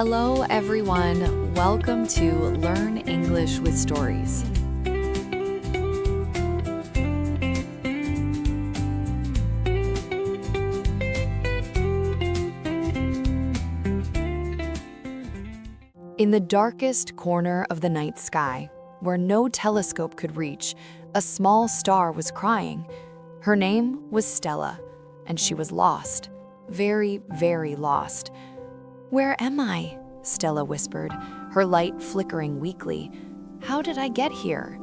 Hello, everyone. Welcome to Learn English with Stories. In the darkest corner of the night sky, where no telescope could reach, a small star was crying. Her name was Stella, and she was lost. Very, very lost. "Where am I?" Stella whispered, her light flickering weakly. "How did I get here?"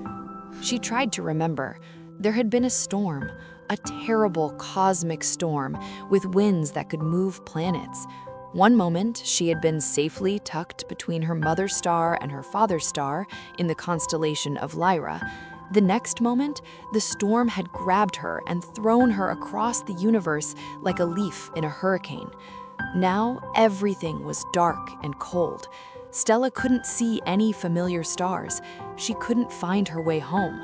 She tried to remember. There had been a storm, a terrible cosmic storm with winds that could move planets. One moment, she had been safely tucked between her mother star and her father star in the constellation of Lyra. The next moment, the storm had grabbed her and thrown her across the universe like a leaf in a hurricane. Now, everything was dark and cold. Stella couldn't see any familiar stars. She couldn't find her way home.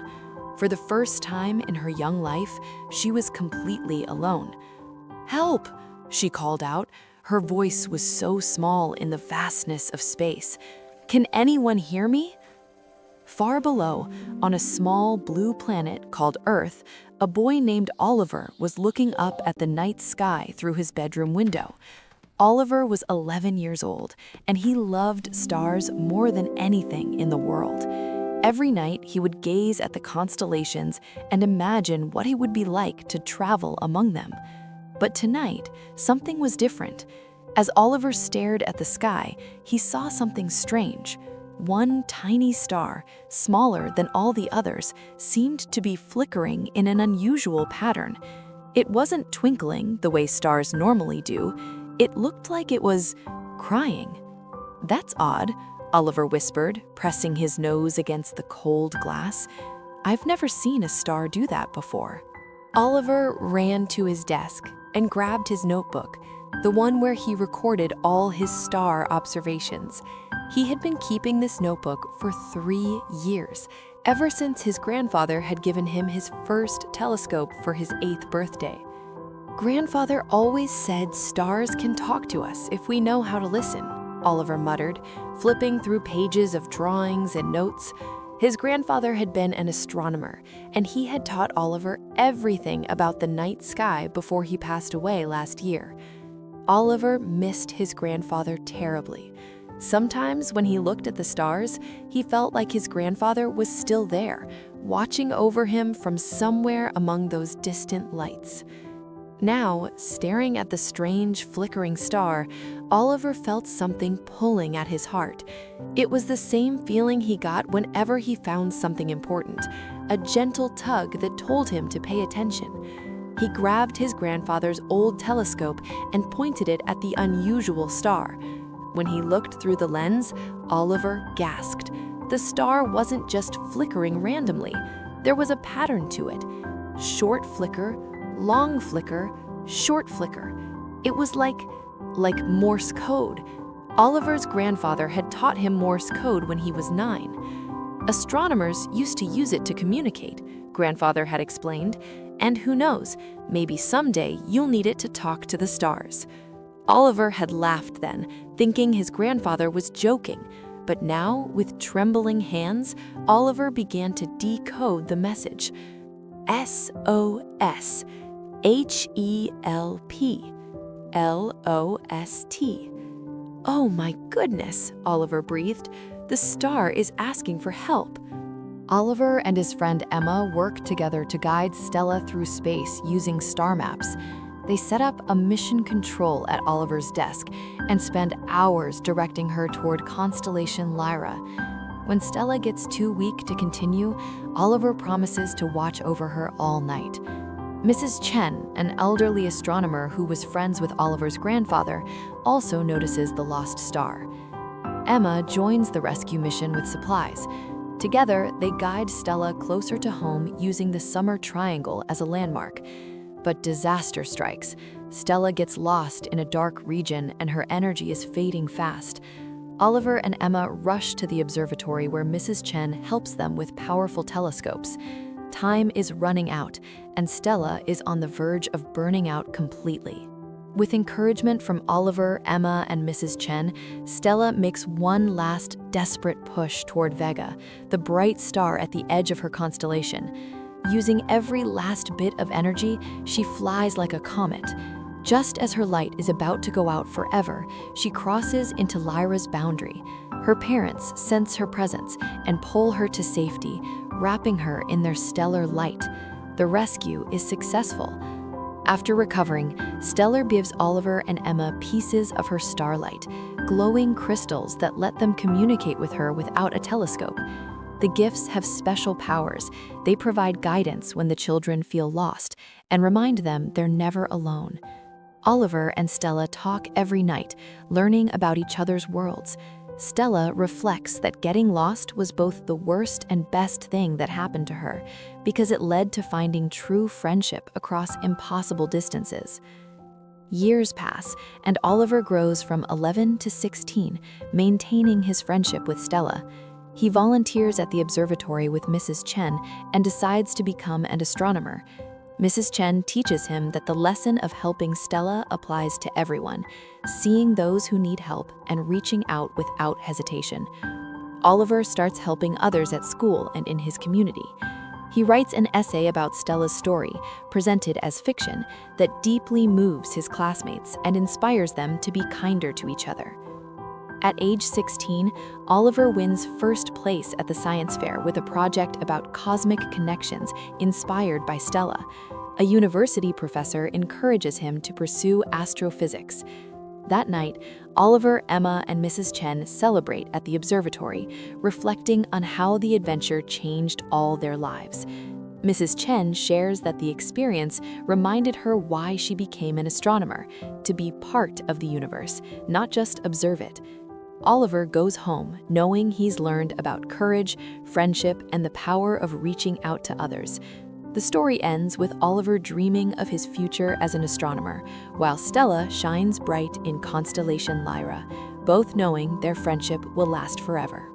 For the first time in her young life, she was completely alone. "Help!" she called out. Her voice was so small in the vastness of space. "Can anyone hear me?" Far below, on a small blue planet called Earth, a boy named Oliver was looking up at the night sky through his bedroom window. Oliver was 11 years old, and he loved stars more than anything in the world. Every night, he would gaze at the constellations and imagine what it would be like to travel among them. But tonight, something was different. As Oliver stared at the sky, he saw something strange. One tiny star, smaller than all the others, seemed to be flickering in an unusual pattern. It wasn't twinkling the way stars normally do. It looked like it was crying. "That's odd," Oliver whispered, pressing his nose against the cold glass. "I've never seen a star do that before." Oliver ran to his desk and grabbed his notebook, the one where he recorded all his star observations. He had been keeping this notebook for 3 years, ever since his grandfather had given him his first telescope for his 8th birthday. "Grandfather always said stars can talk to us if we know how to listen," Oliver muttered, flipping through pages of drawings and notes. His grandfather had been an astronomer, and he had taught Oliver everything about the night sky before he passed away last year. Oliver missed his grandfather terribly. Sometimes when he looked at the stars, he felt like his grandfather was still there, watching over him from somewhere among those distant lights. Now, staring at the strange, flickering star, Oliver felt something pulling at his heart. It was the same feeling he got whenever he found something important, a gentle tug that told him to pay attention. He grabbed his grandfather's old telescope and pointed it at the unusual star. When he looked through the lens, Oliver gasped. The star wasn't just flickering randomly. There was a pattern to it. Short flicker, long flicker, short flicker. It was like Morse code. Oliver's grandfather had taught him Morse code when he was 9. Astronomers used to use it to communicate, Grandfather had explained, and who knows, maybe someday you'll need it to talk to the stars. Oliver had laughed then, thinking his grandfather was joking, but now, with trembling hands, Oliver began to decode the message. SOS. HELP. LOST. "Oh my goodness," Oliver breathed. "The star is asking for help." Oliver and his friend Emma worked together to guide Stella through space using star maps. They set up a mission control at Oliver's desk and spent hours directing her toward constellation Lyra. When Stella gets too weak to continue, Oliver promises to watch over her all night. Mrs. Chen, an elderly astronomer who was friends with Oliver's grandfather, also notices the lost star. Emma joins the rescue mission with supplies. Together, they guide Stella closer to home using the Summer Triangle as a landmark. But disaster strikes. Stella gets lost in a dark region and her energy is fading fast. Oliver and Emma rush to the observatory where Mrs. Chen helps them with powerful telescopes. Time is running out, and Stella is on the verge of burning out completely. With encouragement from Oliver, Emma, and Mrs. Chen, Stella makes one last desperate push toward Vega, the bright star at the edge of her constellation. Using every last bit of energy, she flies like a comet. Just as her light is about to go out forever, she crosses into Lyra's boundary. Her parents sense her presence and pull her to safety, wrapping her in their stellar light. The rescue is successful. After recovering, Stellar gives Oliver and Emma pieces of her starlight, glowing crystals that let them communicate with her without a telescope. The gifts have special powers. They provide guidance when the children feel lost and remind them they're never alone. Oliver and Stella talk every night, learning about each other's worlds. Stella reflects that getting lost was both the worst and best thing that happened to her, because it led to finding true friendship across impossible distances. Years pass, and Oliver grows from 11 to 16, maintaining his friendship with Stella. He volunteers at the observatory with Mrs. Chen and decides to become an astronomer. Mrs. Chen teaches him that the lesson of helping Stella applies to everyone, seeing those who need help and reaching out without hesitation. Oliver starts helping others at school and in his community. He writes an essay about Stella's story, presented as fiction, that deeply moves his classmates and inspires them to be kinder to each other. At age 16, Oliver wins first place at the science fair with a project about cosmic connections inspired by Stella. A university professor encourages him to pursue astrophysics. That night, Oliver, Emma, and Mrs. Chen celebrate at the observatory, reflecting on how the adventure changed all their lives. Mrs. Chen shares that the experience reminded her why she became an astronomer, to be part of the universe, not just observe it. Oliver goes home knowing he's learned about courage, friendship, and the power of reaching out to others. The story ends with Oliver dreaming of his future as an astronomer, while Stella shines bright in constellation Lyra, both knowing their friendship will last forever.